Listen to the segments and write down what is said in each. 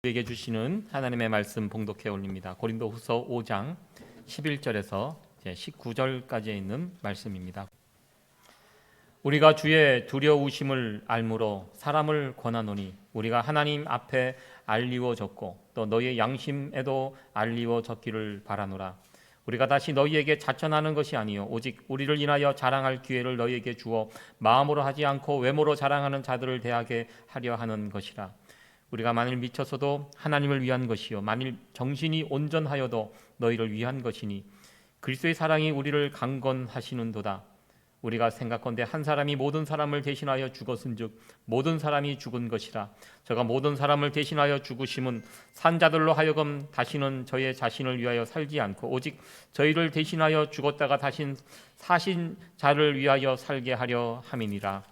우리에게 주시는 하나님의 말씀 봉독해 올립니다. 고린도후서 5장 11절에서 19절까지 있는 말씀입니다. 우리가 주의 두려우심을 알므로 사람을 권하노니 우리가 하나님 앞에 알리워졌고 또 너희의 양심에도 알리워졌기를 바라노라. 우리가 다시 너희에게 자천하는 것이 아니요 오직 우리를 인하여 자랑할 기회를 너희에게 주어 마음으로 하지 않고 외모로 자랑하는 자들을 대하게 하려 하는 것이라. 우리가 만일 미쳤어도 하나님을 위한 것이요 만일 정신이 온전하여도 너희를 위한 것이니 그리스도의 사랑이 우리를 강건하시는도다. 우리가 생각건대 한 사람이 모든 사람을 대신하여 죽었은즉 모든 사람이 죽은 것이라. 저가 모든 사람을 대신하여 죽으심은 산 자들로 하여금 다시는 저의 자신을 위하여 살지 않고 오직 저희를 대신하여 죽었다가 다신 사신 자를 위하여 살게 하려 함이니라.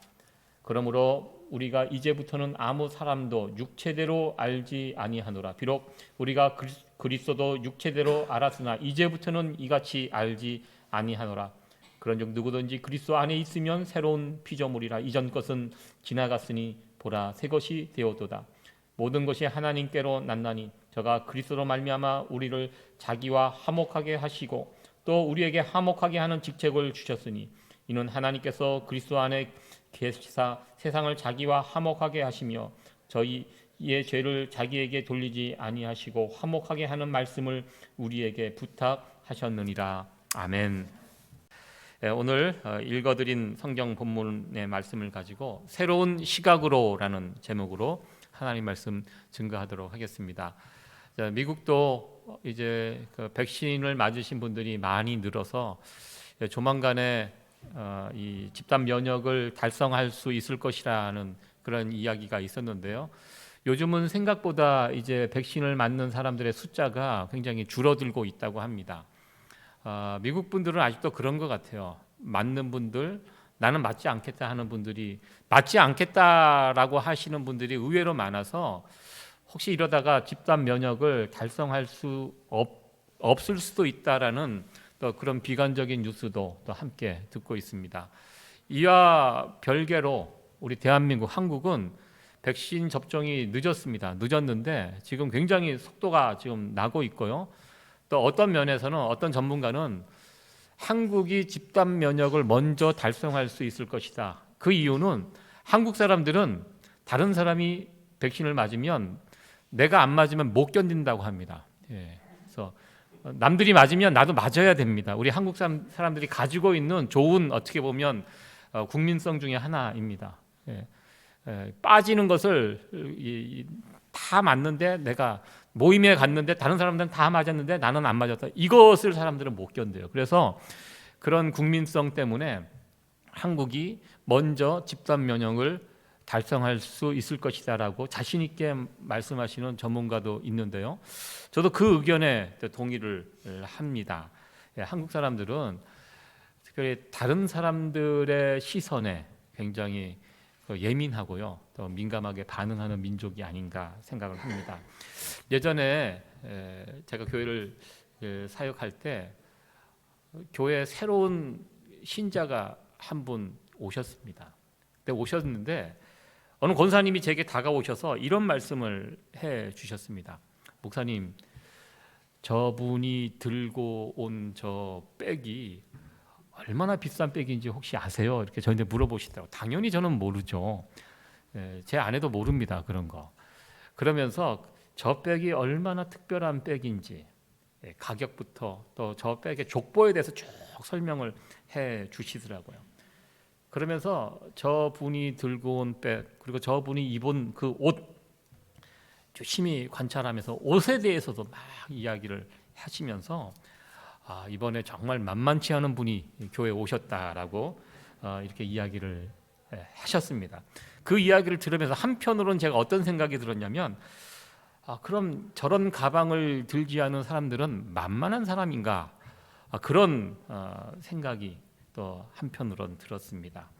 그러므로 우리가 이제부터는 아무 사람도 육체대로 알지 아니하노라. 비록 우리가 그리스도도 육체대로 알았으나 이제부터는 이같이 알지 아니하노라. 그런즉 누구든지 그리스도 안에 있으면 새로운 피조물이라. 이전 것은 지나갔으니 보라 새 것이 되었도다. 모든 것이 하나님께로 났나니 저가 그리스도로 말미암아 우리를 자기와 화목하게 하시고 또 우리에게 화목하게 하는 직책을 주셨으니 이는 하나님께서 그리스도 안에 계시사 세상을 자기와 화목하게 하시며 저희의 죄를 자기에게 돌리지 아니하시고 화목하게 하는 말씀을 우리에게 부탁하셨느니라. 아멘. 오늘 읽어드린 성경 본문의 말씀을 가지고 새로운 시각으로라는 제목으로 하나님 말씀 증거하도록 하겠습니다. 미국도 이제 백신을 맞으신 분들이 많이 늘어서 조만간에 이 집단 면역을 달성할 수 있을 것이라는 그런 이야기가 있었는데요. 요즘은 생각보다 이제 백신을 맞는 사람들의 숫자가 굉장히 줄어들고 있다고 합니다. 미국 분들은 아직도 그런 것 같아요. 맞는 분들, 나는 맞지 않겠다 하는 분들이 맞지 않겠다라고 하시는 분들이 의외로 많아서 혹시 이러다가 집단 면역을 달성할 수 없을 수도 있다라는 또 그런 비관적인 뉴스도 또 함께 듣고 있습니다. 이와 별개로 우리 대한민국, 한국은 백신 접종이 늦었는데 지금 굉장히 속도가 지금 나고 있고요. 또 어떤 면에서는 어떤 전문가는 한국이 집단 면역을 먼저 달성할 수 있을 것이다. 그 이유는 한국 사람들은 다른 사람이 백신을 맞으면 내가 안 맞으면 못 견딘다고 합니다. 그래서 남들이 맞으면 나도 맞아야 됩니다. 우리 한국 사람들이 가지고 있는 좋은 어떻게 보면 국민성 중에 하나입니다. 빠지는 것을 다 맞는데 내가 모임에 갔는데 다른 사람들은 다 맞았는데 나는 안 맞았다. 이것을 사람들은 못 견뎌요. 그래서 그런 국민성 때문에 한국이 먼저 집단 면역을 달성할 수 있을 것이다라고 자신 있게 말씀하시는 전문가도 있는데요. 저도 그 의견에 동의를 합니다. 한국 사람들은 특별히 다른 사람들의 시선에 굉장히 예민하고요, 또 민감하게 반응하는 민족이 아닌가 생각을 합니다. 예전에 제가 교회를 사역할 때 교회에 새로운 신자가 한 분 오셨습니다. 오셨는데 어느 권사님이 제게 다가오셔서 이런 말씀을 해 주셨습니다. 목사님, 저분이 들고 온 저 백이 얼마나 비싼 백인지 혹시 아세요? 이렇게 저한테 물어보시더라고요. 당연히 저는 모르죠. 제 아내도 모릅니다. 그런 거. 그러면서 저 백이 얼마나 특별한 백인지 가격부터 또 저 백의 족보에 대해서 쭉 설명을 해 주시더라고요. 그러면서 저분이 들고 온 백 그리고 저분이 입은 그 옷 조심히 관찰하면서 옷에 대해서도 막 이야기를 하시면서 이번에 정말 만만치 않은 분이 교회에 오셨다라고 이렇게 이야기를 하셨습니다. 그 이야기를 들으면서 한편으로는 제가 어떤 생각이 들었냐면 그럼 저런 가방을 들지 않은 사람들은 만만한 사람인가, 그런 생각이 또 한편으로는 들었습니다.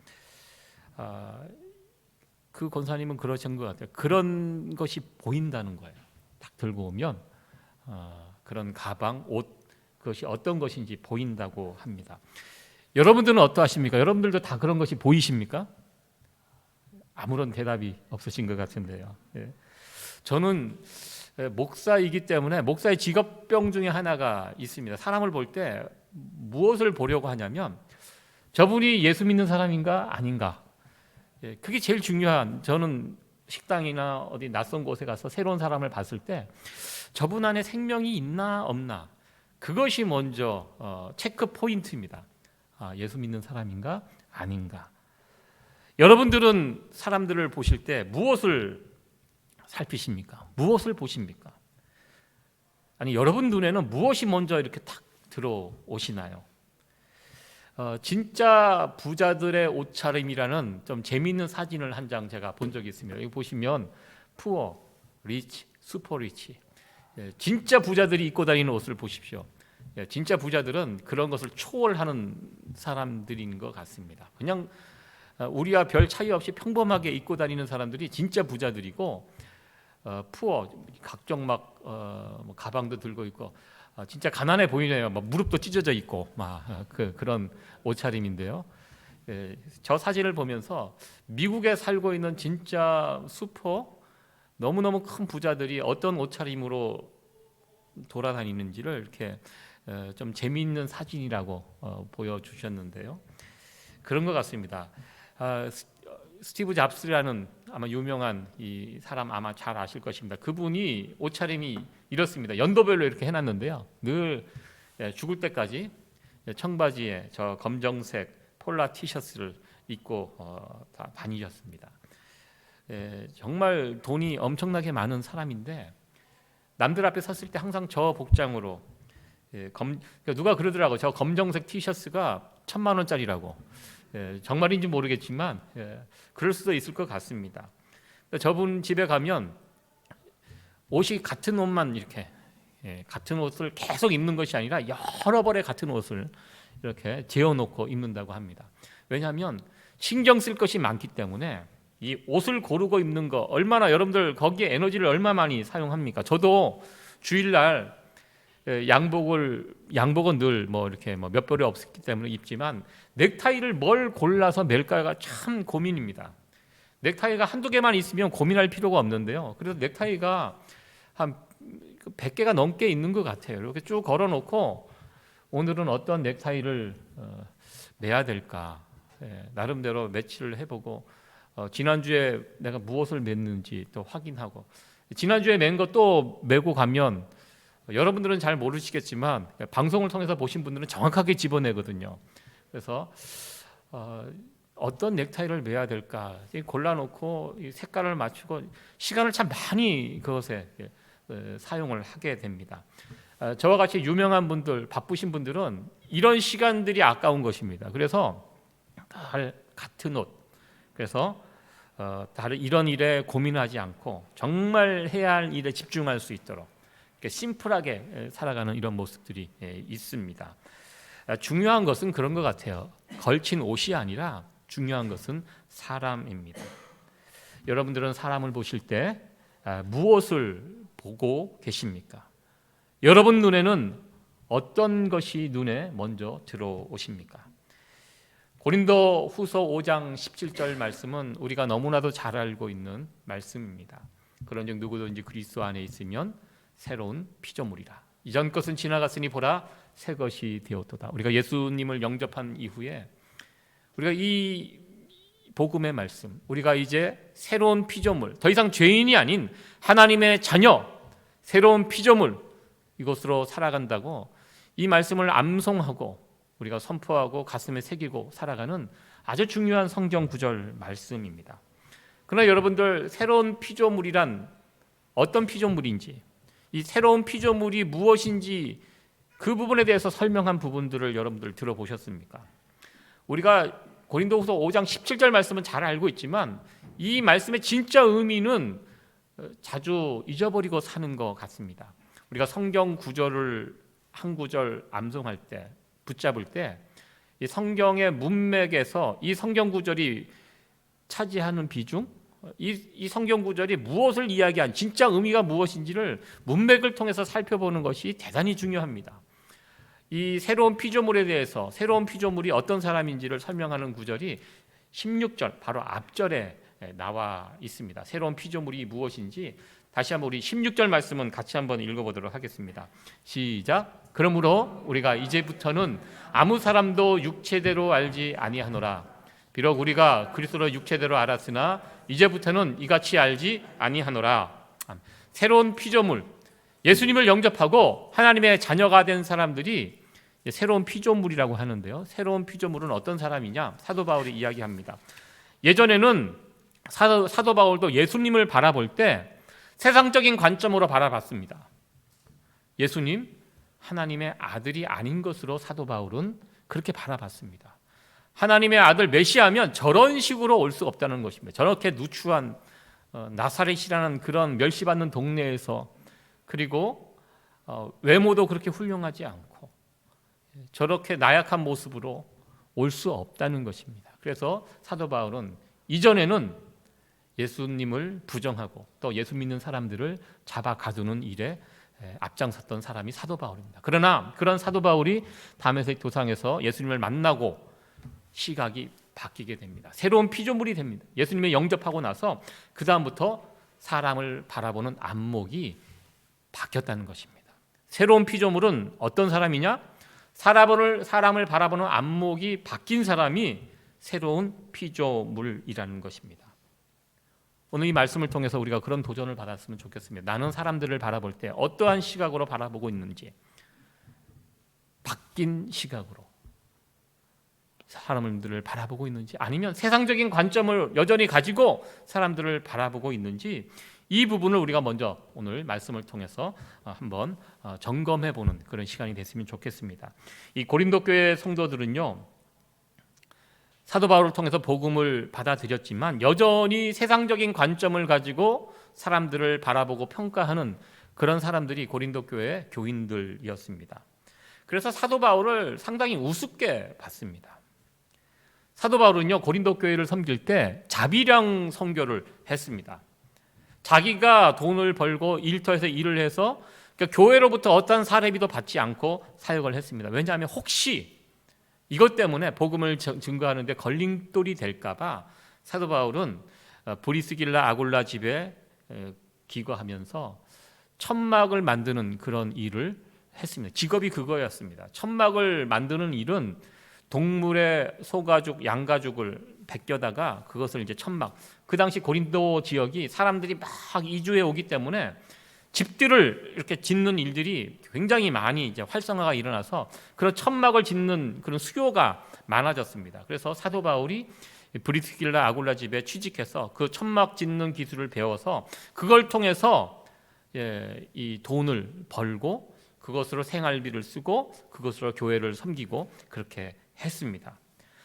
그 권사님은 그러신 것 같아요. 그런 것이 보인다는 거예요. 딱 들고 오면 그런 가방, 옷, 그것이 어떤 것인지 보인다고 합니다. 여러분들은 어떠하십니까? 여러분들도 다 그런 것이 보이십니까? 아무런 대답이 없으신 것 같은데요. 저는 목사이기 때문에 목사의 직업병 중에 하나가 있습니다. 사람을 볼 때 무엇을 보려고 하냐면 저분이 예수 믿는 사람인가 아닌가. 그게 제일 중요한. 저는 식당이나 어디 낯선 곳에 가서 새로운 사람을 봤을 때 저분 안에 생명이 있나 없나, 그것이 먼저 체크 포인트입니다. 예수 믿는 사람인가 아닌가. 여러분들은 사람들을 보실 때 무엇을 살피십니까? 무엇을 보십니까? 아니, 여러분 눈에는 무엇이 먼저 이렇게 탁 들어오시나요? 진짜 부자들의 옷차림이라는 좀 재미있는 사진을 한 장 제가 본 적이 있습니다. 여기 보시면 푸어, 리치, 슈퍼 리치, 진짜 부자들이 입고 다니는 옷을 보십시오. 진짜 부자들은 그런 것을 초월하는 사람들인 것 같습니다. 그냥 우리와 별 차이 없이 평범하게 입고 다니는 사람들이 진짜 부자들이고, 푸어, 각종 뭐 가방도 들고 있고 진짜 가난해 보이네요. 막 무릎도 찢어져 있고 막 그런 옷차림인데요. 저 사진을 보면서 미국에 살고 있는 진짜 슈퍼 너무너무 큰 부자들이 어떤 옷차림으로 돌아다니는지를 이렇게 좀 재미있는 사진이라고 보여주셨는데요. 그런 것 같습니다. 스티브 잡스라는 아마 유명한 이 사람 아마 잘 아실 것입니다. 그분이 옷차림이 이렇습니다. 연도별로 이렇게 해놨는데요. 늘 죽을 때까지 청바지에 저 검정색 폴라 티셔츠를 입고 다 다니셨습니다. 정말 돈이 엄청나게 많은 사람인데 남들 앞에 섰을 때 항상 저 복장으로, 누가 그러더라고요. 저 검정색 티셔츠가 1,000만 원짜리라고. 정말인지 모르겠지만 그럴 수도 있을 것 같습니다. 저분 집에 가면 옷이 같은 옷만 이렇게, 같은 옷을 계속 입는 것이 아니라 여러 벌의 같은 옷을 이렇게 재어놓고 입는다고 합니다. 왜냐하면 신경 쓸 것이 많기 때문에 이 옷을 고르고 입는 거, 얼마나 여러분들 거기에 에너지를 얼마 많이 사용합니까? 저도 주일날 양복은 늘 뭐 이렇게 몇 벌이 없기 때문에 입지만 넥타이를 뭘 골라서 멜까가 참 고민입니다. 넥타이가 한두 개만 있으면 고민할 필요가 없는데요. 그래서 넥타이가 한 100개가 넘게 있는 것 같아요. 이렇게 쭉 걸어놓고 오늘은 어떤 넥타이를 매야 될까, 나름대로 매치를 해보고 지난주에 내가 무엇을 맸는지 또 확인하고, 지난주에 맨 거 또 메고 가면 여러분들은 잘 모르시겠지만 방송을 통해서 보신 분들은 정확하게 집어내거든요. 그래서 어떤 넥타이를 매야 될까 골라놓고 색깔을 맞추고 시간을 참 많이 그것에 사용을 하게 됩니다. 저와 같이 유명한 분들, 바쁘신 분들은 이런 시간들이 아까운 것입니다. 그래서 다 같은 옷, 그래서 다른 이런 일에 고민하지 않고 정말 해야 할 일에 집중할 수 있도록 심플하게 살아가는 이런 모습들이 있습니다. 중요한 것은 그런 것 같아요. 걸친 옷이 아니라 중요한 것은 사람입니다. 여러분들은 사람을 보실 때 무엇을 보고 계십니까? 여러분 눈에는 어떤 것이 눈에 먼저 들어오십니까? 고린도 후서 5장 17절 말씀은 우리가 너무나도 잘 알고 있는 말씀입니다. 그런즉 누구든지 그리스도 안에 있으면 새로운 피조물이라. 이전 것은 지나갔으니 보라 새 것이 되었도다. 우리가 예수님을 영접한 이후에 우리가 이 복음의 말씀, 우리가 이제 새로운 피조물, 더 이상 죄인이 아닌 하나님의 자녀, 새로운 피조물, 이것으로 살아간다고 이 말씀을 암송하고 우리가 선포하고 가슴에 새기고 살아가는 아주 중요한 성경 구절 말씀입니다. 그러나 여러분들, 새로운 피조물이란 어떤 피조물인지, 이 새로운 피조물이 무엇인지 그 부분에 대해서 설명한 부분들을 여러분들 들어보셨습니까? 우리가 고린도후서 5장 17절 말씀은 잘 알고 있지만 이 말씀의 진짜 의미는 자주 잊어버리고 사는 것 같습니다. 우리가 성경 구절을 한 구절 암송할 때, 붙잡을 때 이 성경의 문맥에서 이 성경 구절이 차지하는 비중, 이 성경 구절이 무엇을 이야기한, 진짜 의미가 무엇인지를 문맥을 통해서 살펴보는 것이 대단히 중요합니다. 이 새로운 피조물에 대해서, 새로운 피조물이 어떤 사람인지를 설명하는 구절이 16절 바로 앞절에 나와 있습니다. 새로운 피조물이 무엇인지 다시 한번 우리 16절 말씀은 같이 한번 읽어보도록 하겠습니다. 시작. 그러므로 우리가 이제부터는 아무 사람도 육체대로 알지 아니하노라. 비록 우리가 그리스도를 육체대로 알았으나 이제부터는 이같이 알지 아니하노라. 새로운 피조물, 예수님을 영접하고 하나님의 자녀가 된 사람들이 새로운 피조물이라고 하는데요. 새로운 피조물은 어떤 사람이냐? 사도 바울이 이야기합니다. 예전에는 사도 바울도 예수님을 바라볼 때 세상적인 관점으로 바라봤습니다. 예수님, 하나님의 아들이 아닌 것으로 사도 바울은 그렇게 바라봤습니다. 하나님의 아들 메시아면 저런 식으로 올 수 없다는 것입니다. 저렇게 누추한 나사렛이라는 그런 멸시받는 동네에서, 그리고 외모도 그렇게 훌륭하지 않고 저렇게 나약한 모습으로 올 수 없다는 것입니다. 그래서 사도 바울은 이전에는 예수님을 부정하고 또 예수 믿는 사람들을 잡아 가두는 일에 앞장섰던 사람이 사도 바울입니다. 그러나 그런 사도 바울이 다메섹 도상에서 예수님을 만나고 시각이 바뀌게 됩니다. 새로운 피조물이 됩니다. 예수님을 영접하고 나서 그 다음부터 사람을 바라보는 안목이 바뀌었다는 것입니다. 새로운 피조물은 어떤 사람이냐? 사람을 바라보는 안목이 바뀐 사람이 새로운 피조물이라는 것입니다. 오늘 이 말씀을 통해서 우리가 그런 도전을 받았으면 좋겠습니다. 나는 사람들을 바라볼 때 어떠한 시각으로 바라보고 있는지, 바뀐 시각으로 사람들을 바라보고 있는지, 아니면 세상적인 관점을 여전히 가지고 사람들을 바라보고 있는지, 이 부분을 우리가 먼저 오늘 말씀을 통해서 한번 점검해보는 그런 시간이 됐으면 좋겠습니다. 이 고린도 교회 성도들은요, 사도 바울을 통해서 복음을 받아들였지만 여전히 세상적인 관점을 가지고 사람들을 바라보고 평가하는 그런 사람들이 고린도 교회 교인들이었습니다. 그래서 사도 바울을 상당히 우습게 봤습니다. 사도 바울은요, 고린도 교회를 섬길 때 자비량 선교를 했습니다. 자기가 돈을 벌고 일터에서 일을 해서 교회로부터 어떠한 사례비도 받지 않고 사역을 했습니다. 왜냐하면 혹시 이것 때문에 복음을 증거하는데 걸림돌이 될까봐 사도 바울은 브리스길라 아굴라 집에 기거하면서 천막을 만드는 그런 일을 했습니다. 직업이 그거였습니다. 천막을 만드는 일은 동물의 소가죽, 양가죽을 벗겨다가 그것을 이제 천막. 그 당시 고린도 지역이 사람들이 막 이주해 오기 때문에 집들을 이렇게 짓는 일들이 굉장히 많이 이제 활성화가 일어나서 그런 천막을 짓는 그런 수요가 많아졌습니다. 그래서 사도 바울이 브리스길라 아굴라 집에 취직해서 그 천막 짓는 기술을 배워서 그걸 통해서 이 돈을 벌고 그것으로 생활비를 쓰고 그것으로 교회를 섬기고 그렇게 했습니다.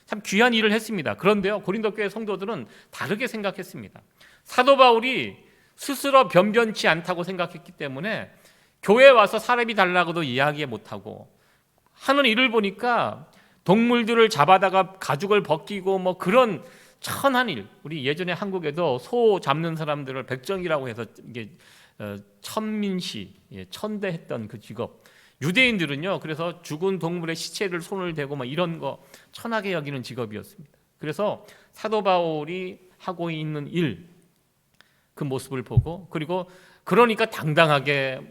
참 귀한 일을 했습니다. 그런데요, 고린도 교회 성도들은 다르게 생각했습니다. 사도 바울이 스스로 변변치 않다고 생각했기 때문에 교회에 와서 사례비 달라고도 이야기 못하고, 하는 일을 보니까 동물들을 잡아다가 가죽을 벗기고 뭐 그런 천한 일, 우리 예전에 한국에도 소 잡는 사람들을 백정이라고 해서 이게 천민시, 천대했던 그 직업. 유대인들은요, 그래서 죽은 동물의 시체를 손을 대고 막 이런 거 천하게 여기는 직업이었습니다. 그래서 사도 바울이 하고 있는 일, 그 모습을 보고, 그리고 그러니까 당당하게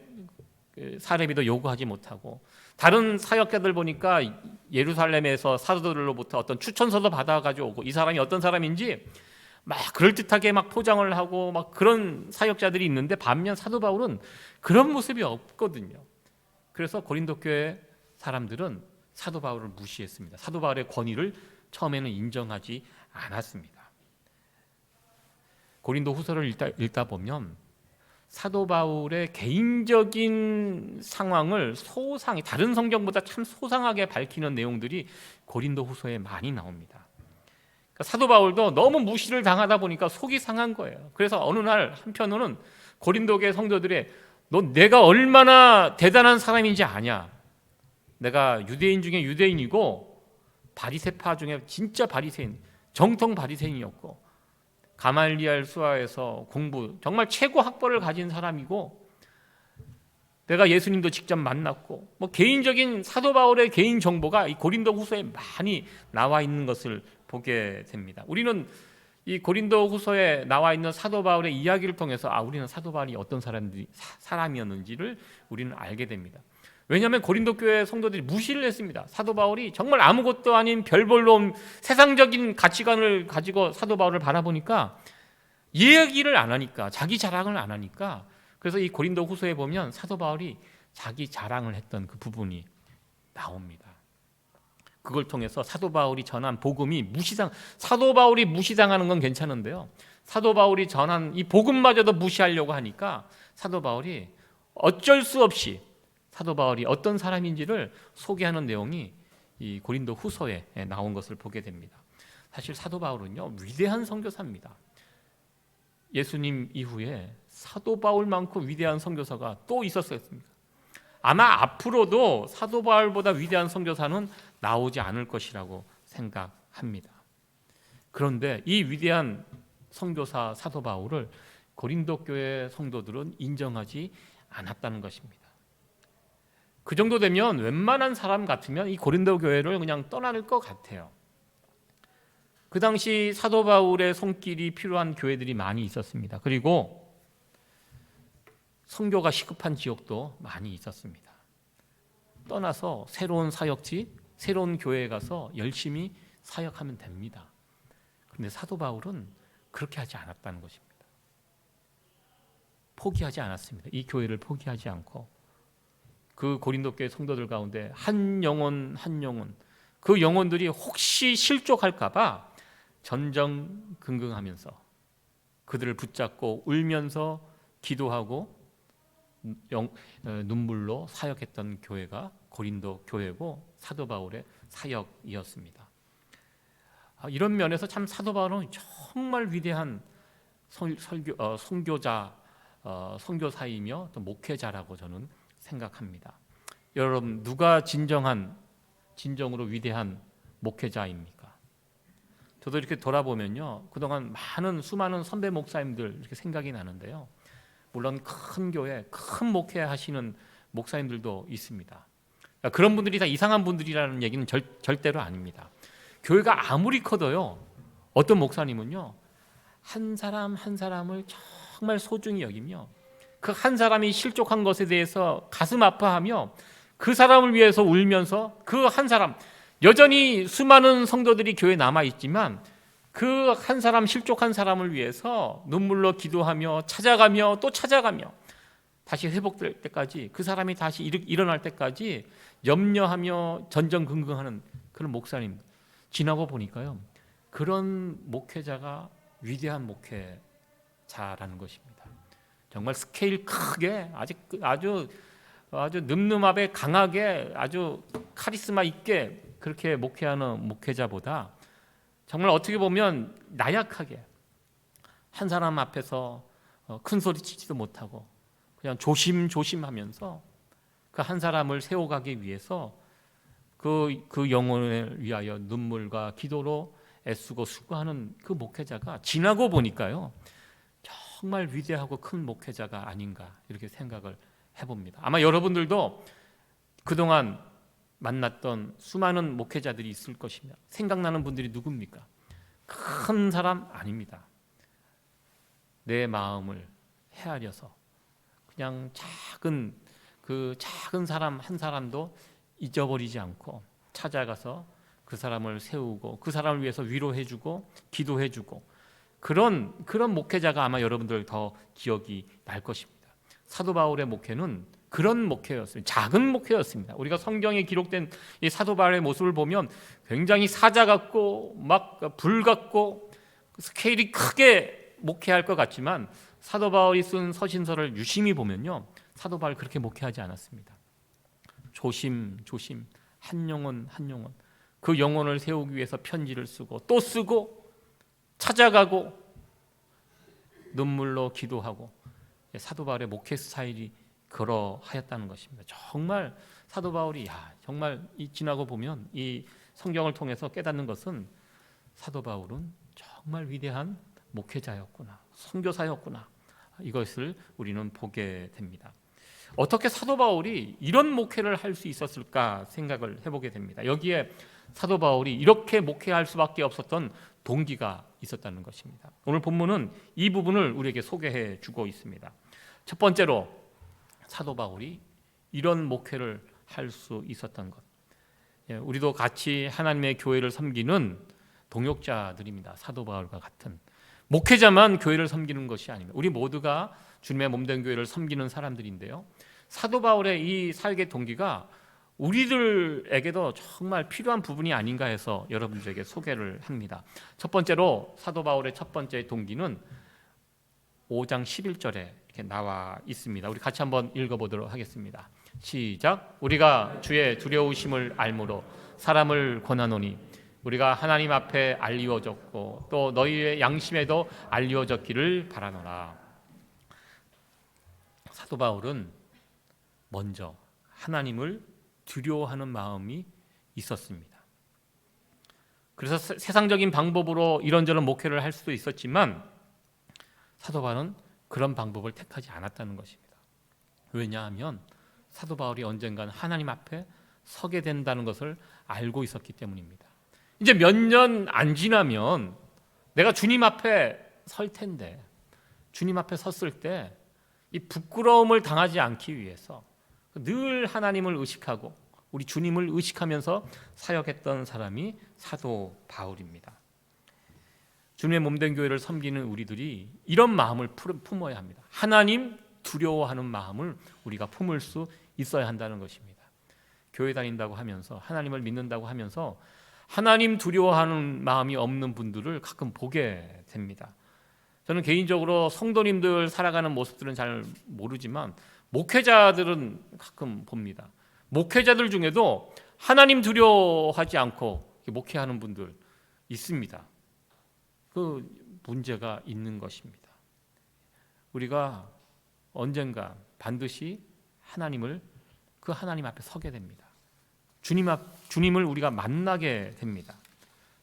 사례비도 요구하지 못하고, 다른 사역자들 보니까 예루살렘에서 사도들로부터 어떤 추천서도 받아가지고 오고, 이 사람이 어떤 사람인지 막 그럴듯하게 막 포장을 하고 막 그런 사역자들이 있는데, 반면 사도 바울은 그런 모습이 없거든요. 그래서 고린도 교회 사람들은 사도 바울을 무시했습니다. 사도 바울의 권위를 처음에는 인정하지 않았습니다. 고린도 후서를 읽다 보면 사도 바울의 개인적인 상황을 소상히, 다른 성경보다 참 소상하게 밝히는 내용들이 고린도 후서에 많이 나옵니다. 그러니까 사도 바울도 너무 무시를 당하다 보니까 속이 상한 거예요. 그래서 어느 날 한편으로는 고린도교회 성도들의 너 내가 얼마나 대단한 사람인지 아냐, 내가 유대인 중에 유대인이고 바리새파 중에 진짜 바리새인, 정통 바리새인이었고 가말리엘 수하에서 공부 정말 최고 학벌을 가진 사람이고, 내가 예수님도 직접 만났고, 뭐 개인적인 사도 바울의 개인 정보가 이 고린도 후서에 많이 나와 있는 것을 보게 됩니다. 우리는 이 고린도후서에 나와 있는 사도 바울의 이야기를 통해서 우리는 사도 바울이 어떤 사람이었는지를 우리는 알게 됩니다. 왜냐하면 고린도 교회 성도들이 무시를 했습니다. 사도 바울이 정말 아무것도 아닌 별볼로 세상적인 가치관을 가지고 사도 바울을 바라보니까 얘기를 안 하니까, 자기 자랑을 안 하니까, 그래서 이 고린도후서에 보면 사도 바울이 자기 자랑을 했던 그 부분이 나옵니다. 그걸 통해서 사도 바울이 전한 복음이 사도 바울이 무시당하는 건 괜찮은데요, 사도 바울이 전한 이 복음마저도 무시하려고 하니까 사도 바울이 어쩔 수 없이 사도 바울이 어떤 사람인지를 소개하는 내용이 이 고린도 후서에 나온 것을 보게 됩니다. 사실 사도 바울은요, 위대한 선교사입니다. 예수님 이후에 사도 바울만큼 위대한 선교사가 또 있었습니까? 아마 앞으로도 사도 바울보다 위대한 선교사는 나오지 않을 것이라고 생각합니다. 그런데 이 위대한 선교사 사도 바울을 고린도 교회 성도들은 인정하지 않았다는 것입니다. 그 정도 되면 웬만한 사람 같으면 이 고린도 교회를 그냥 떠날 것 같아요. 그 당시 사도 바울의 손길이 필요한 교회들이 많이 있었습니다. 그리고 선교가 시급한 지역도 많이 있었습니다. 떠나서 새로운 사역지, 새로운 교회에 가서 열심히 사역하면 됩니다. 그런데 사도 바울은 그렇게 하지 않았다는 것입니다. 포기하지 않았습니다. 이 교회를 포기하지 않고 그 고린도 교회 성도들 가운데 한 영혼 그 영혼들이 혹시 실족할까 봐 전전긍긍하면서 그들을 붙잡고 울면서 기도하고 눈물로 사역했던 교회가 고린도 교회고 사도 바울의 사역이었습니다. 이런 면에서 참 사도 바울은 정말 위대한 선교사이며 또 목회자라고 저는 생각합니다. 여러분, 누가 진정으로 위대한 목회자입니까? 저도 이렇게 돌아보면요, 그동안 수많은 선배 목사님들 이렇게 생각이 나는데요, 물론 큰 교회, 큰 목회하시는 목사님들도 있습니다. 그런 분들이 다 이상한 분들이라는 얘기는 절대로 아닙니다. 교회가 아무리 커도요, 어떤 목사님은요, 한 사람 한 사람을 정말 소중히 여기며 그 한 사람이 실족한 것에 대해서 가슴 아파하며 그 사람을 위해서 울면서 그 한 사람, 여전히 수많은 성도들이 교회에 남아있지만 그 한 사람, 실족한 사람을 위해서 눈물로 기도하며 찾아가며 또 찾아가며 다시 회복될 때까지, 그 사람이 다시 일어날 때까지 염려하며 전전긍긍하는 그런 목사님 지나고 보니까요, 그런 목회자가 위대한 목회자라는 것입니다. 정말 스케일 크게 아주 늠름하게 강하게 아주 카리스마 있게 그렇게 목회하는 목회자보다 정말 어떻게 보면 나약하게 한 사람 앞에서 큰 소리 치지도 못하고 그냥 조심하면서 그 한 사람을 세워가기 위해서 그 영혼을 위하여 눈물과 기도로 애쓰고 수고하는 그 목회자가 지나고 보니까요, 정말 위대하고 큰 목회자가 아닌가 이렇게 생각을 해봅니다. 아마 여러분들도 그동안 만났던 수많은 목회자들이 있을 것입니다. 생각나는 분들이 누굽니까? 큰 사람 아닙니다. 내 마음을 헤아려서 그냥 작은 사람 한 사람도 잊어버리지 않고 찾아가서 그 사람을 세우고 그 사람을 위해서 위로해주고 기도해주고 그런 목회자가 아마 여러분들 더 기억이 날 것입니다. 사도 바울의 목회는 그런 목회였습니다. 작은 목회였습니다. 우리가 성경에 기록된 이 사도 바울의 모습을 보면 굉장히 사자 같고 막 불 같고 스케일이 크게 목회할 것 같지만 사도 바울이 쓴 서신서를 유심히 보면요, 사도 바울 그렇게 목회하지 않았습니다. 조심 한 영혼 그 영혼을 세우기 위해서 편지를 쓰고 또 쓰고 찾아가고 눈물로 기도하고 사도 바울의 목회 스타일이 그러하였다는 것입니다. 정말 사도 바울이 정말 지나고 보면 이 성경을 통해서 깨닫는 것은 사도 바울은 정말 위대한 목회자였구나, 선교사였구나, 이것을 우리는 보게 됩니다. 어떻게 사도 바울이 이런 목회를 할 수 있었을까 생각을 해보게 됩니다. 여기에 사도 바울이 이렇게 목회할 수밖에 없었던 동기가 있었다는 것입니다. 오늘 본문은 이 부분을 우리에게 소개해 주고 있습니다. 첫 번째로 사도 바울이 이런 목회를 할 수 있었던 것. 우리도 같이 하나님의 교회를 섬기는 동역자들입니다. 사도 바울과 같은 목회자만 교회를 섬기는 것이 아닙니다. 우리 모두가 주님의 몸된 교회를 섬기는 사람들인데요. 사도 바울의 이 사역의 동기가 우리들에게도 정말 필요한 부분이 아닌가 해서 여러분들에게 소개를 합니다. 첫 번째로 사도 바울의 첫 번째 동기는 5장 11절에 이렇게 나와 있습니다. 우리 같이 한번 읽어보도록 하겠습니다. 시작. 우리가 주의 두려우심을 알므로 사람을 권하노니 우리가 하나님 앞에 알리워졌고 또 너희의 양심에도 알리워졌기를 바라노라. 사도 바울은 먼저 하나님을 두려워하는 마음이 있었습니다. 그래서 세상적인 방법으로 이런저런 목회를 할 수도 있었지만 사도 바울은 그런 방법을 택하지 않았다는 것입니다. 왜냐하면 사도 바울이 언젠간 하나님 앞에 서게 된다는 것을 알고 있었기 때문입니다. 이제 몇 년 안 지나면 내가 주님 앞에 설 텐데 주님 앞에 섰을 때 이 부끄러움을 당하지 않기 위해서 늘 하나님을 의식하고 우리 주님을 의식하면서 사역했던 사람이 사도 바울입니다. 주님의 몸된 교회를 섬기는 우리들이 이런 마음을 품어야 합니다. 하나님 두려워하는 마음을 우리가 품을 수 있어야 한다는 것입니다. 교회 다닌다고 하면서 하나님을 믿는다고 하면서 하나님 두려워하는 마음이 없는 분들을 가끔 보게 됩니다. 저는 개인적으로 성도님들 살아가는 모습들은 잘 모르지만 목회자들은 가끔 봅니다. 목회자들 중에도 하나님 두려워하지 않고 목회하는 분들 있습니다. 그 문제가 있는 것입니다. 우리가 언젠가 반드시 그 하나님 앞에 서게 됩니다. 주님을 우리가 만나게 됩니다.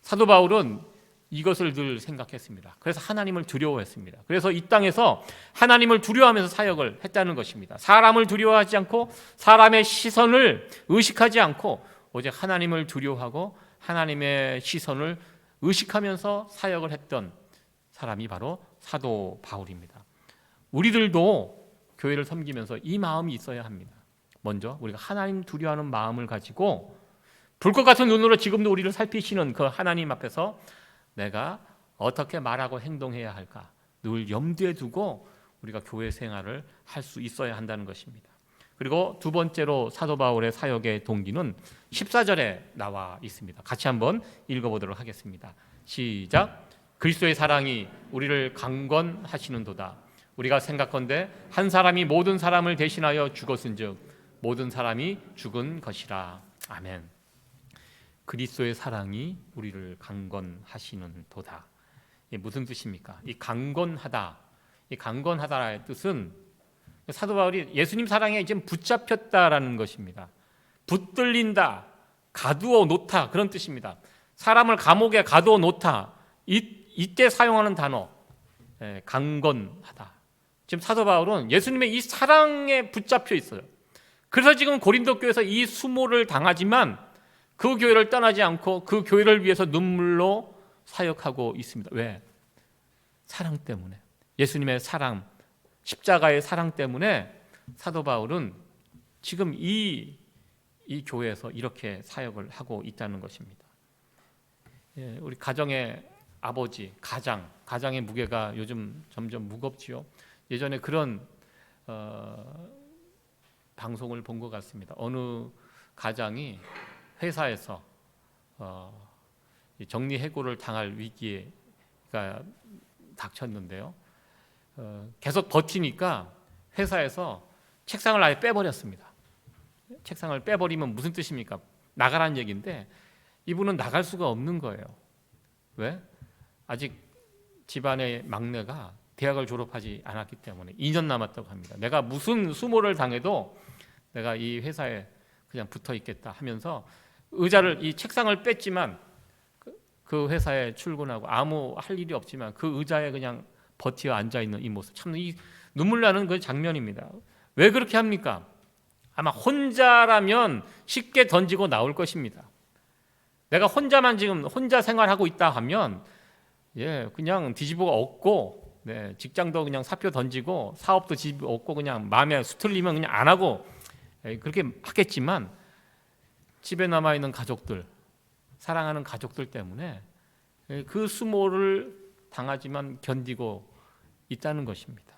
사도 바울은 이것을 늘 생각했습니다. 그래서 하나님을 두려워했습니다. 그래서 이 땅에서 하나님을 두려워하면서 사역을 했다는 것입니다. 사람을 두려워하지 않고 사람의 시선을 의식하지 않고 오직 하나님을 두려워하고 하나님의 시선을 의식하면서 사역을 했던 사람이 바로 사도 바울입니다. 우리들도 교회를 섬기면서 이 마음이 있어야 합니다. 먼저 우리가 하나님 두려워하는 마음을 가지고 불꽃 같은 눈으로 지금도 우리를 살피시는 그 하나님 앞에서 내가 어떻게 말하고 행동해야 할까 늘 염두에 두고 우리가 교회 생활을 할 수 있어야 한다는 것입니다. 그리고 두 번째로 사도 바울의 사역의 동기는 14절에 나와 있습니다. 같이 한번 읽어보도록 하겠습니다. 시작. 그리스도의 사랑이 우리를 강권하시는도다. 우리가 생각건대 한 사람이 모든 사람을 대신하여 죽었은즉 모든 사람이 죽은 것이라. 아멘. 그리스도의 사랑이 우리를 강권하시는도다. 이게 무슨 뜻입니까? 이 강권하다의 뜻은 사도 바울이 예수님 사랑에 지금 붙잡혔다라는 것입니다. 붙들린다, 가두어 놓다 그런 뜻입니다. 사람을 감옥에 가두어 놓다 이때 사용하는 단어 강권하다. 지금 사도 바울은 예수님의 이 사랑에 붙잡혀 있어요. 그래서 지금 고린도 교회에서 이 수모를 당하지만 그 교회를 떠나지 않고 그 교회를 위해서 눈물로 사역하고 있습니다. 왜? 사랑 때문에. 예수님의 사랑, 십자가의 사랑 때문에 사도 바울은 지금 이 교회에서 이렇게 사역을 하고 있다는 것입니다. 우리 가정의 아버지, 가장의 무게가 요즘 점점 무겁지요. 예전에 그런 방송을 본 것 같습니다. 어느 가장이 회사에서 정리해고를 당할 위기가 닥쳤는데요. 계속 버티니까 회사에서 책상을 아예 빼버렸습니다. 책상을 빼버리면 무슨 뜻입니까? 나가라는 얘기인데 이분은 나갈 수가 없는 거예요. 왜? 아직 집안의 막내가 대학을 졸업하지 않았기 때문에 2년 남았다고 합니다. 내가 무슨 수모를 당해도 내가 이 회사에 그냥 붙어 있겠다 하면서 이 책상을 뺐지만 그 회사에 출근하고 아무 할 일이 없지만 그 의자에 그냥 버티어 앉아 있는 이 모습, 참 이 눈물 나는 그 장면입니다. 왜 그렇게 합니까? 아마 혼자라면 쉽게 던지고 나올 것입니다. 내가 혼자 생활하고 있다 하면 그냥 뒤집어 엎고, 직장도 그냥 사표 던지고 사업도 뒤집어 엎고 그냥 마음에 수틀리면 그냥 안 하고 그렇게 하겠지만 집에 남아 있는 가족들, 사랑하는 가족들 때문에 그 수모를 당하지만 견디고 있다는 것입니다.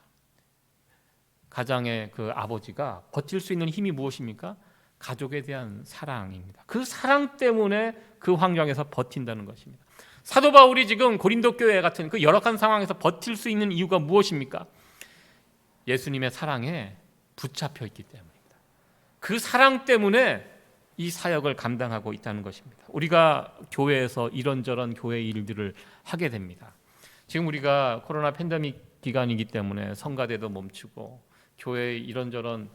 가장의 그 아버지가 버틸 수 있는 힘이 무엇입니까? 가족에 대한 사랑입니다. 그 사랑 때문에 그 환경에서 버틴다는 것입니다. 사도 바울이 지금 고린도 교회 같은 그 열악한 상황에서 버틸 수 있는 이유가 무엇입니까? 예수님의 사랑에 붙잡혀 있기 때문입니다. 그 사랑 때문에 이 사역을 감당하고 있다는 것입니다. 우리가 교회에서 이런저런 교회 일들을 하게 됩니다. 지금 우리가 코로나 팬데믹 기간이기 때문에 성가대도 멈추고 교회 이런저런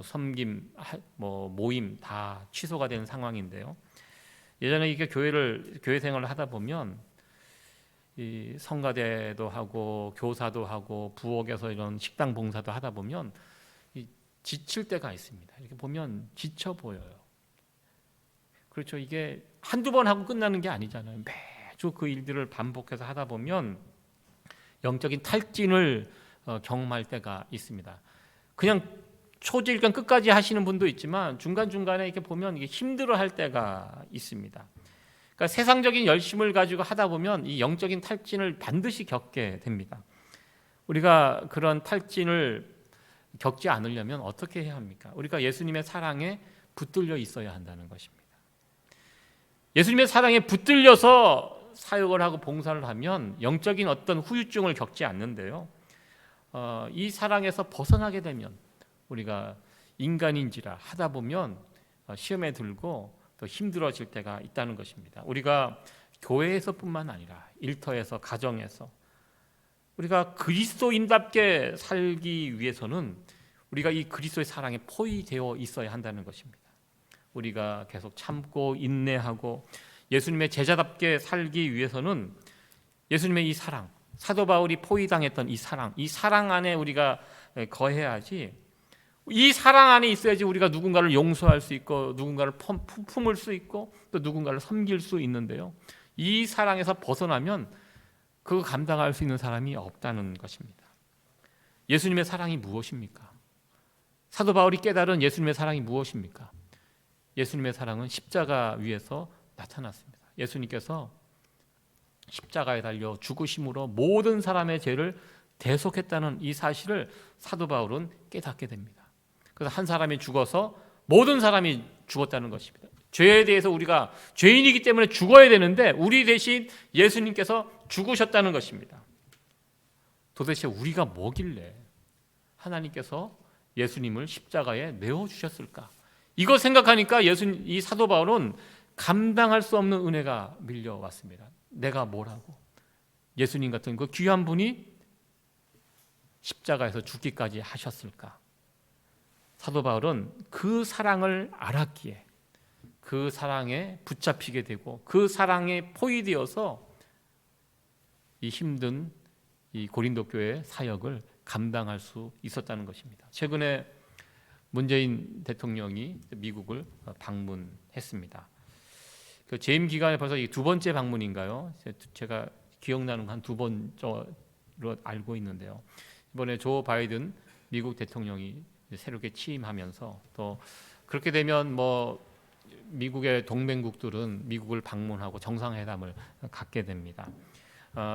섬김, 모임 다 취소가 된 상황인데요. 예전에 이게 교회 생활을 하다 보면 이 성가대도 하고 교사도 하고 부엌에서 이런 식당 봉사도 하다 보면 지칠 때가 있습니다. 이렇게 보면 지쳐 보여요. 그렇죠. 이게 한두 번 하고 끝나는 게 아니잖아요. 매주 그 일들을 반복해서 하다 보면 영적인 탈진을 경험할 때가 있습니다. 그냥 초지일관 끝까지 하시는 분도 있지만 중간중간에 이렇게 보면 이게 힘들어할 때가 있습니다. 그러니까 세상적인 열심을 가지고 하다 보면 이 영적인 탈진을 반드시 겪게 됩니다. 우리가 그런 탈진을 겪지 않으려면 어떻게 해야 합니까? 우리가 예수님의 사랑에 붙들려 있어야 한다는 것입니다. 예수님의 사랑에 붙들려서 사역을 하고 봉사를 하면 영적인 어떤 후유증을 겪지 않는데요. 이 사랑에서 벗어나게 되면 우리가 인간인지라 하다 보면 시험에 들고 더 힘들어질 때가 있다는 것입니다. 우리가 교회에서뿐만 아니라 일터에서, 가정에서 우리가 그리스도인답게 살기 위해서는 우리가 이 그리스도의 사랑에 포위되어 있어야 한다는 것입니다. 우리가 계속 참고 인내하고 예수님의 제자답게 살기 위해서는 예수님의 이 사랑, 사도 바울이 포위당했던 이 사랑 안에 우리가 거해야지, 이 사랑 안에 있어야지 우리가 누군가를 용서할 수 있고 누군가를 품을 수 있고 또 누군가를 섬길 수 있는데요. 이 사랑에서 벗어나면 그거 감당할 수 있는 사람이 없다는 것입니다. 예수님의 사랑이 무엇입니까? 사도 바울이 깨달은 예수님의 사랑이 무엇입니까? 예수님의 사랑은 십자가 위에서 나타났습니다. 예수님께서 십자가에 달려 죽으심으로 모든 사람의 죄를 대속했다는 이 사실을 사도 바울은 깨닫게 됩니다. 그래서 한 사람이 죽어서 모든 사람이 죽었다는 것입니다. 죄에 대해서 우리가 죄인이기 때문에 죽어야 되는데 우리 대신 예수님께서 죽으셨다는 것입니다. 도대체 우리가 뭐길래 하나님께서 예수님을 십자가에 내어주셨을까? 이거 생각하니까 이 사도 바울은 감당할 수 없는 은혜가 밀려왔습니다. 내가 뭐라고 예수님 같은 그 귀한 분이 십자가에서 죽기까지 하셨을까? 사도 바울은 그 사랑을 알았기에 그 사랑에 붙잡히게 되고 그 사랑에 포위되어서 이 힘든 이 고린도 교회의 사역을 감당할 수 있었다는 것입니다. 최근에 문재인 대통령이 미국을 방문했습니다. 그 재임 기간에 벌써 두 번째 방문인가요? 제가 기억나는 한 두 번째로 알고 있는데요. 이번에 조 바이든 미국 대통령이 새롭게 취임하면서 또 그렇게 되면 미국의 동맹국들은 미국을 방문하고 정상회담을 갖게 됩니다.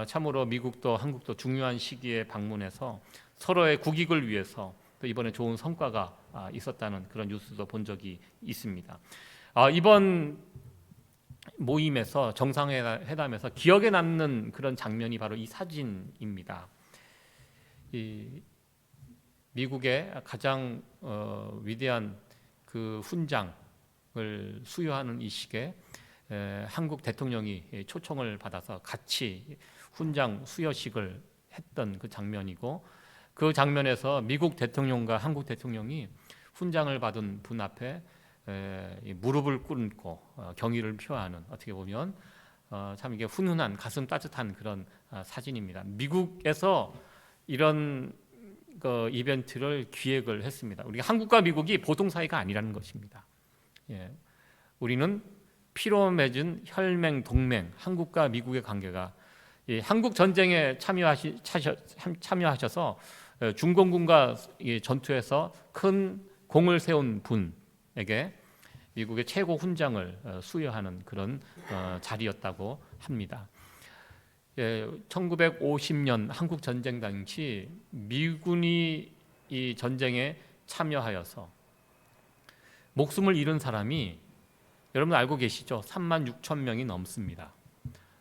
참으로 미국도 한국도 중요한 시기에 방문해서 서로의 국익을 위해서 또 이번에 좋은 성과가 있었다는 그런 뉴스도 본 적이 있습니다. 이번 모임에서 정상회담에서 기억에 남는 그런 장면이 바로 이 사진입니다. 미국의 가장 위대한 그 훈장을 수여하는 이 시기에 한국 대통령이 초청을 받아서 같이 훈장 수여식을 했던 그 장면이고, 그 장면에서 미국 대통령과 한국 대통령이 훈장을 받은 분 앞에 무릎을 꿇고 경의를 표하는, 어떻게 보면 참 이게 훈훈한 가슴 따뜻한 그런 사진입니다. 미국에서 이런 그 이벤트를 기획을 했습니다. 우리 한국과 미국이 보통 사이가 아니라는 것입니다. 우리는 피로 맺은 혈맹 동맹, 한국과 미국의 관계가 이 한국 전쟁에 참여하셔서 중공군과 전투에서 큰 공을 세운 분에게 미국의 최고 훈장을 수여하는 그런 자리였다고 합니다. 1950년 한국 전쟁 당시 미군이 이 전쟁에 참여하여서 목숨을 잃은 사람이 여러분 알고 계시죠? 36,000명이 넘습니다.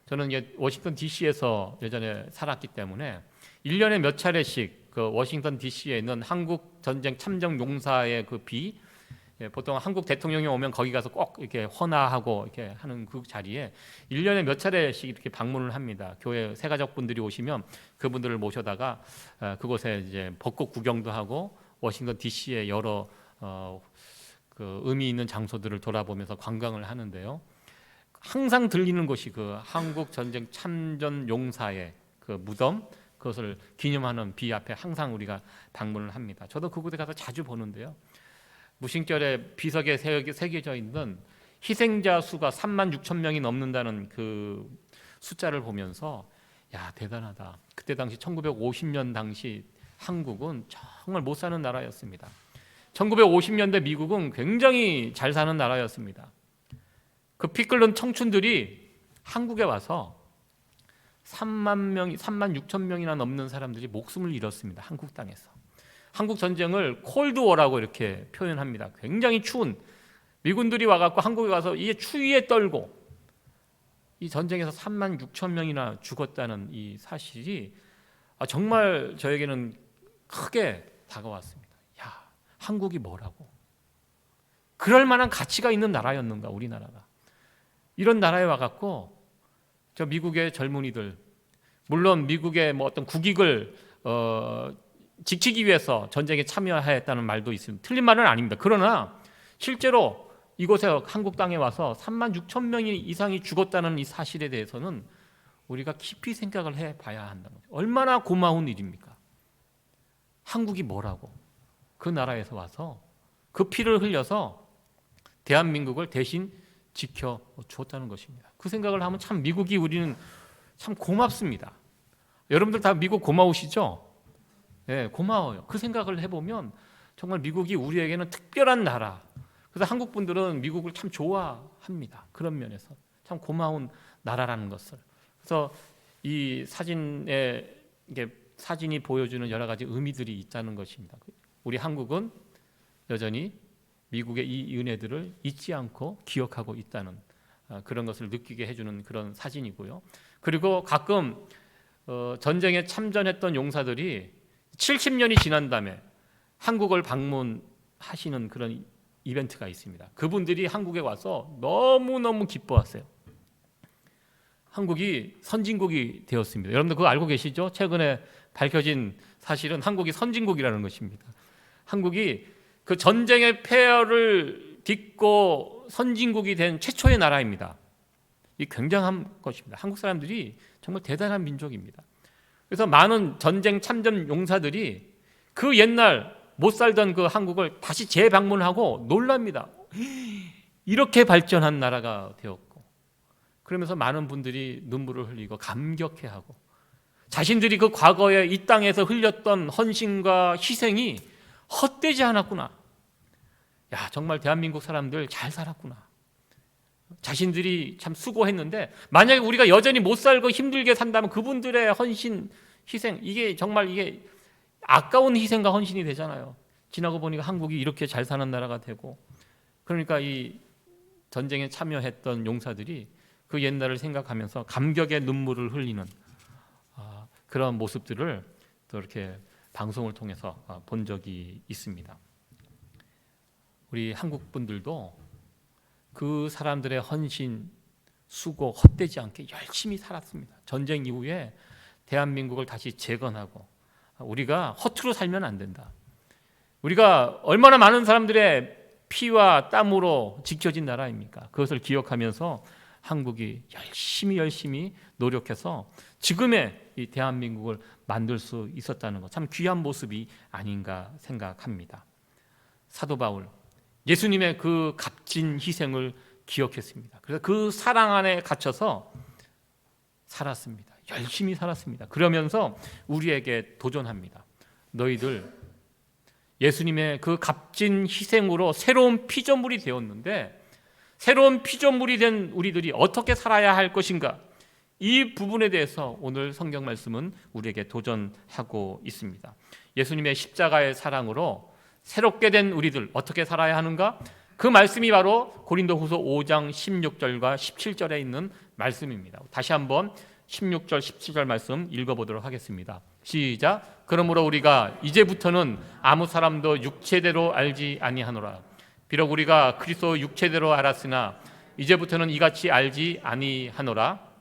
저는 워싱턴 DC에서 예전에 살았기 때문에 1년에 몇 차례씩 그 워싱턴 DC에 있는 한국 전쟁 참전 용사의 그 보통 한국 대통령이 오면 거기 가서 꼭 이렇게 헌화하고 이렇게 하는 그 자리에 1년에 몇 차례씩 이렇게 방문을 합니다. 교회 새가족 분들이 오시면 그분들을 모셔다가 그곳에 이제 벚꽃 구경도 하고 워싱턴 DC의 여러 그 의미 있는 장소들을 돌아보면서 관광을 하는데요. 항상 들리는 곳이 그 한국 전쟁 참전 용사의 그 무덤, 그것을 기념하는 비 앞에 항상 우리가 방문을 합니다. 저도 그곳에 가서 자주 보는데요. 무심결에 비석에 새겨져 있는 희생자 수가 36,000명이 넘는다는 그 숫자를 보면서 야, 대단하다. 그때 당시 1950년 당시 한국은 정말 못 사는 나라였습니다. 1950년대 미국은 굉장히 잘 사는 나라였습니다. 그 피 끓는 청춘들이 한국에 와서 36,000명이나 넘는 사람들이 목숨을 잃었습니다. 한국 땅에서. 한국 전쟁을 콜드워라고 이렇게 표현합니다. 굉장히 추운 미군들이 와갖고 한국에 와서 이 추위에 떨고 이 전쟁에서 36,000명이나 죽었다는 이 사실이 정말 저에게는 크게 다가왔습니다. 야, 한국이 뭐라고? 그럴 만한 가치가 있는 나라였는가, 우리나라가? 이런 나라에 와갖고 저 미국의 젊은이들, 물론 미국의 뭐 어떤 국익을 지키기 위해서 전쟁에 참여하였다는 말도 있습니다. 틀린 말은 아닙니다. 그러나 실제로 이곳에 한국 땅에 와서 36,000명이 이상이 죽었다는 이 사실에 대해서는 우리가 깊이 생각을 해봐야 한다는 거죠. 얼마나 고마운 일입니까? 한국이 뭐라고? 그 나라에서 와서 그 피를 흘려서 대한민국을 대신 지켜주었다는 것입니다. 그 생각을 하면 참 미국이 우리는 참 고맙습니다. 여러분들 다 미국 고마우시죠? 네, 고마워요. 그 생각을 해보면 정말 미국이 우리에게는 특별한 나라. 그래서 한국 분들은 미국을 참 좋아합니다. 그런 면에서 참 고마운 나라라는 것을. 그래서 이 사진이 보여주는 여러 가지 의미들이 있다는 것입니다. 우리 한국은 여전히 미국의 이 은혜들을 잊지 않고 기억하고 있다는 그런 것을 느끼게 해주는 그런 사진이고요. 그리고 가끔 전쟁에 참전했던 용사들이 70년이 지난 다음에 한국을 방문하시는 그런 이벤트가 있습니다. 그분들이 한국에 와서 너무너무 기뻐하세요. 한국이 선진국이 되었습니다. 여러분들 그거 알고 계시죠? 최근에 밝혀진 사실은 한국이 선진국이라는 것입니다. 한국이 그 전쟁의 폐허를 딛고 선진국이 된 최초의 나라입니다. 이 굉장한 것입니다. 한국 사람들이 정말 대단한 민족입니다. 그래서 많은 전쟁 참전 용사들이 그 옛날 못 살던 그 한국을 다시 재방문하고 놀랍니다. 이렇게 발전한 나라가 되었고, 그러면서 많은 분들이 눈물을 흘리고 감격해하고 자신들이 그 과거에 이 땅에서 흘렸던 헌신과 희생이 헛되지 않았구나. 야, 정말 대한민국 사람들 잘 살았구나. 자신들이 참 수고했는데 만약에 우리가 여전히 못 살고 힘들게 산다면 그분들의 헌신, 희생, 이게 정말 이게 아까운 희생과 헌신이 되잖아요. 지나고 보니까 한국이 이렇게 잘 사는 나라가 되고, 그러니까 이 전쟁에 참여했던 용사들이 그 옛날을 생각하면서 감격의 눈물을 흘리는 그런 모습들을 또 이렇게 방송을 통해서 본 적이 있습니다. 우리 한국 분들도 그 사람들의 헌신, 수고 헛되지 않게 열심히 살았습니다. 전쟁 이후에 대한민국을 다시 재건하고, 우리가 허투루 살면 안 된다. 우리가 얼마나 많은 사람들의 피와 땀으로 지켜진 나라입니까? 그것을 기억하면서 한국이 열심히 노력해서 지금의 이 대한민국을 만들 수 있었다는 것, 참 귀한 모습이 아닌가 생각합니다. 사도 바울, 예수님의 그 값진 희생을 기억했습니다. 그래서 그 사랑 안에 갇혀서 살았습니다. 열심히 살았습니다. 그러면서 우리에게 도전합니다. 너희들 예수님의 그 값진 희생으로 새로운 피조물이 되었는데 새로운 피조물이 된 우리들이 어떻게 살아야 할 것인가? 이 부분에 대해서 오늘 성경 말씀은 우리에게 도전하고 있습니다. 예수님의 십자가의 사랑으로 새롭게 된 우리들 어떻게 살아야 하는가? 그 말씀이 바로 고린도후서 5장 16절과 17절에 있는 말씀입니다. 다시 한번 16절 17절 말씀 읽어보도록 하겠습니다. 시작. 그러므로 우리가 이제부터는 아무 사람도 육체대로 알지 아니하노라. 비록 우리가 그리스도 육체대로 알았으나 이제부터는 이같이 알지 아니하노라.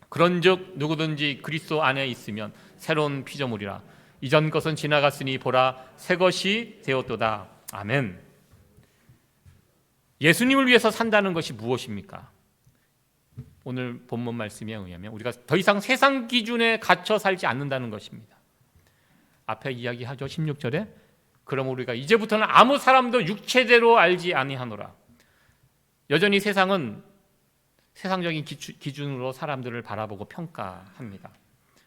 그런즉 누구든지 그리스도 안에 있으면 새로운 피조물이라. 이전 것은 지나갔으니 보라 새 것이 되었도다. 아멘. 예수님을 위해서 산다는 것이 무엇입니까? 오늘 본문 말씀에 의하면 우리가 더 이상 세상 기준에 갇혀 살지 않는다는 것입니다. 앞에 이야기하죠. 16절에 그럼 우리가 이제부터는 아무 사람도 육체대로 알지 아니하노라. 여전히 세상은 세상적인 기준으로 사람들을 바라보고 평가합니다.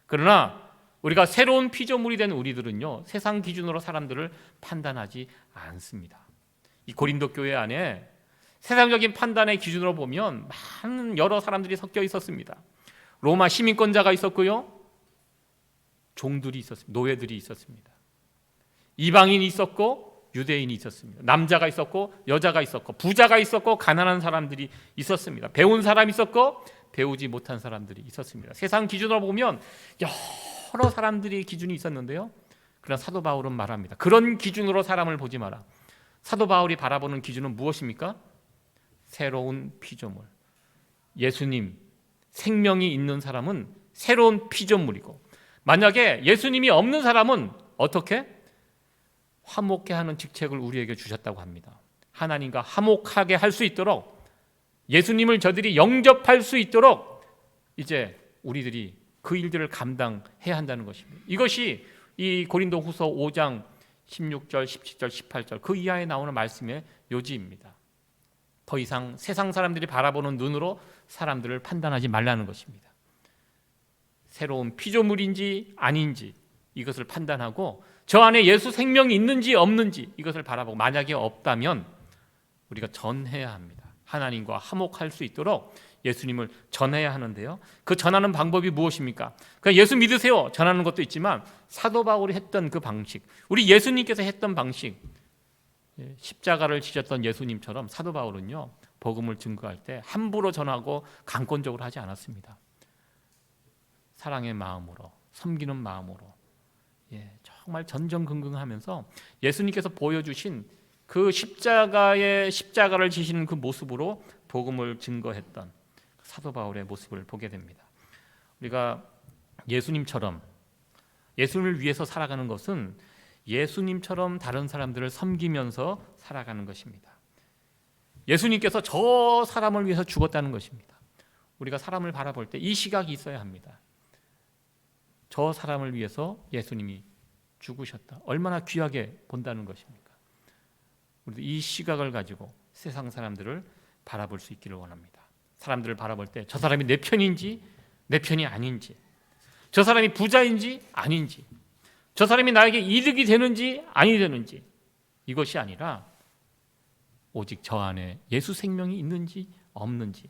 그러나 우리가 새로운 피조물이 된 우리들은요, 세상 기준으로 사람들을 판단하지 않습니다. 이 고린도 교회 안에 세상적인 판단의 기준으로 보면 많은 여러 사람들이 섞여 있었습니다. 로마 시민권자가 있었고요, 종들이 있었습니다. 노예들이 있었습니다. 이방인이 있었고 유대인이 있었습니다. 남자가 있었고 여자가 있었고 부자가 있었고 가난한 사람들이 있었습니다. 배운 사람이 있었고 배우지 못한 사람들이 있었습니다. 세상 기준으로 보면 여러 사람들이 기준이 있었는데요, 그러나 사도 바울은 말합니다. 그런 기준으로 사람을 보지 마라. 사도 바울이 바라보는 기준은 무엇입니까? 새로운 피조물. 예수님 생명이 있는 사람은 새로운 피조물이고, 만약에 예수님이 없는 사람은 어떻게? 화목해 하는 직책을 우리에게 주셨다고 합니다. 하나님과 화목하게 할 수 있도록, 예수님을 저들이 영접할 수 있도록 이제 우리들이 그 일들을 감당해야 한다는 것입니다. 이것이 이 고린도후서 5장 16절, 17절, 18절 그 이하에 나오는 말씀의 요지입니다. 더 이상 세상 사람들이 바라보는 눈으로 사람들을 판단하지 말라는 것입니다. 새로운 피조물인지 아닌지 이것을 판단하고 저 안에 예수 생명이 있는지 없는지 이것을 바라보고, 만약에 없다면 우리가 전해야 합니다. 하나님과 화목할 수 있도록 예수님을 전해야 하는데요, 그 전하는 방법이 무엇입니까? 그러니까 예수 믿으세요 전하는 것도 있지만 사도 바울이 했던 그 방식, 우리 예수님께서 했던 방식, 십자가를 지셨던 예수님처럼 사도 바울은요, 복음을 증거할 때 함부로 전하고 강권적으로 하지 않았습니다. 사랑의 마음으로, 섬기는 마음으로, 정말 전전긍긍하면서 예수님께서 보여주신 그 십자가를 지시는 그 모습으로 복음을 증거했던 사도 바울의 모습을 보게 됩니다. 우리가 예수님처럼, 예수님을 위해서 살아가는 것은 예수님처럼 다른 사람들을 섬기면서 살아가는 것입니다. 예수님께서 저 사람을 위해서 죽었다는 것입니다. 우리가 사람을 바라볼 때 이 시각이 있어야 합니다. 저 사람을 위해서 예수님이 죽으셨다. 얼마나 귀하게 본다는 것입니까? 우리도 이 시각을 가지고 세상 사람들을 바라볼 수 있기를 원합니다. 사람들을 바라볼 때 저 사람이 내 편인지 내 편이 아닌지, 저 사람이 부자인지 아닌지, 저 사람이 나에게 이득이 되는지 아니 되는지, 이것이 아니라 오직 저 안에 예수 생명이 있는지 없는지,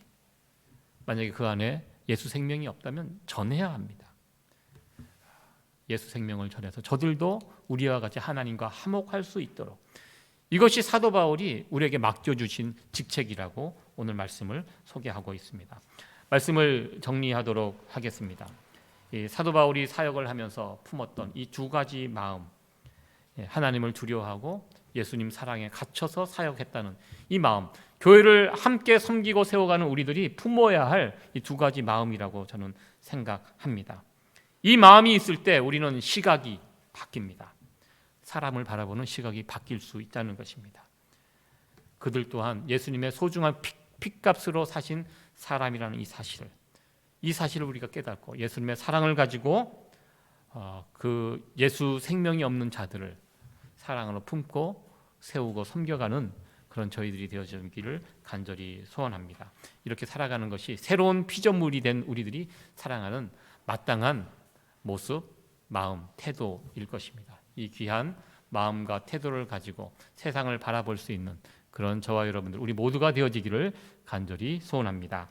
만약에 그 안에 예수 생명이 없다면 전해야 합니다. 예수 생명을 전해서 저들도 우리와 같이 하나님과 화목할 수 있도록, 이것이 사도 바울이 우리에게 맡겨주신 직책이라고 오늘 말씀을 소개하고 있습니다. 말씀을 정리하도록 하겠습니다. 이 사도 바울이 사역을 하면서 품었던 이 두 가지 마음, 하나님을 두려워하고 예수님 사랑에 갇혀서 사역했다는 이 마음, 교회를 함께 섬기고 세워가는 우리들이 품어야 할 이 두 가지 마음이라고 저는 생각합니다. 이 마음이 있을 때 우리는 시각이 바뀝니다. 사람을 바라보는 시각이 바뀔 수 있다는 것입니다. 그들 또한 예수님의 소중한 핏값으로 사신 사람이라는 이 사실을 우리가 깨닫고 예수님의 사랑을 가지고 그 예수 생명이 없는 자들을 사랑으로 품고 세우고 섬겨가는 그런 저희들이 되어지기를 간절히 소원합니다. 이렇게 살아가는 것이 새로운 피조물이 된 우리들이 살아가는 마땅한 모습, 마음, 태도일 것입니다. 이 귀한 마음과 태도를 가지고 세상을 바라볼 수 있는 그런 저와 여러분들 우리 모두가 되어지기를 간절히 소원합니다.